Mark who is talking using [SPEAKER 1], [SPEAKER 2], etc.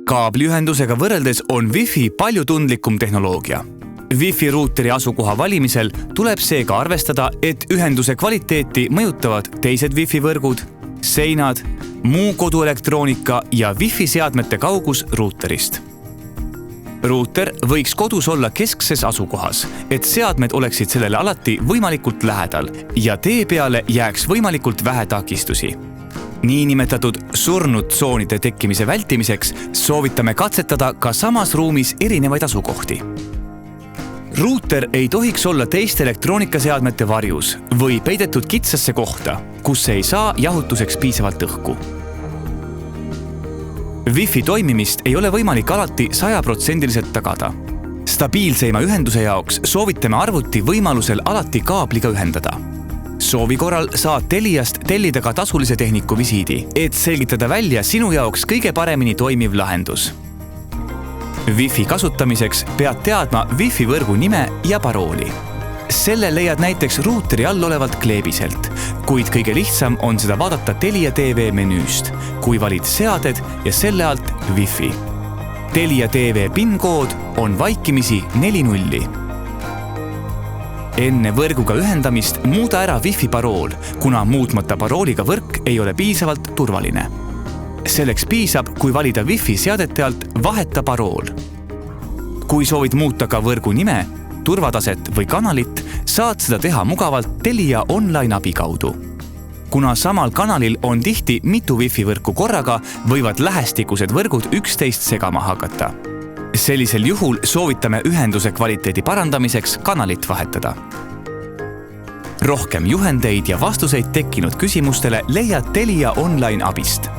[SPEAKER 1] Kaabliühendusega võrreldes on Wi-Fi palju tundlikum tehnoloogia. Wi-Fi ruuteri asukoha valimisel tuleb seega arvestada, et ühenduse kvaliteeti mõjutavad teised Wi-Fi võrgud, seinad, muu koduelektroonika ja Wi-Fi seadmete kaugus ruuterist. Ruuter võiks kodus olla keskses asukohas, et seadmed oleksid sellele alati võimalikult lähedal ja tee peale jääks võimalikult vähe takistusi. Niinimetatud surnud tsoonide tekkimise vältimiseks soovitame katsetada ka samas ruumis erinevaid asukohti. Ruuter ei tohiks olla teiste elektroonikaseadmete varjus või peidetud kitsasse kohta, kus ei saa jahutuseks piisavalt õhku. Wi-Fi toimimist ei ole võimalik alati 100% tagada. Stabiilseima ühenduse jaoks soovitame arvuti võimalusel alati kaabliga ühendada. Soovi korral saad Teliast tellida ka tasulise tehniku visiidi, et selgitada välja sinu jaoks kõige paremini toimiv lahendus. Wi-Fi kasutamiseks pead teadma Wi-Fi võrgu nime ja parooli. Selle leiad näiteks ruuteri all olevalt kleebiselt, kuid kõige lihtsam on seda vaadata Telia TV menüüst, kui valid seaded ja selle alt Wi-Fi. Telia TV PIN-kood on vaikimisi 4-0. Enne võrguga ühendamist muuda ära Wi-Fi parool, kuna muutmata parooliga võrk ei ole piisavalt turvaline. Selleks piisab, kui valida Wi-Fi seadete alt vaheta parool. Kui soovid muuta ka võrgu nime, turvataset või kanalit, saad seda teha mugavalt Telia online abi kaudu. Kuna samal kanalil on tihti mitu Wi-Fi võrku korraga, võivad lähestikused võrgud üksteist segama hakata. Sellisel juhul soovitame ühenduse kvaliteedi parandamiseks kanalit vahetada. Rohkem juhendeid ja vastuseid tekkinud küsimustele leiad Telia online abist.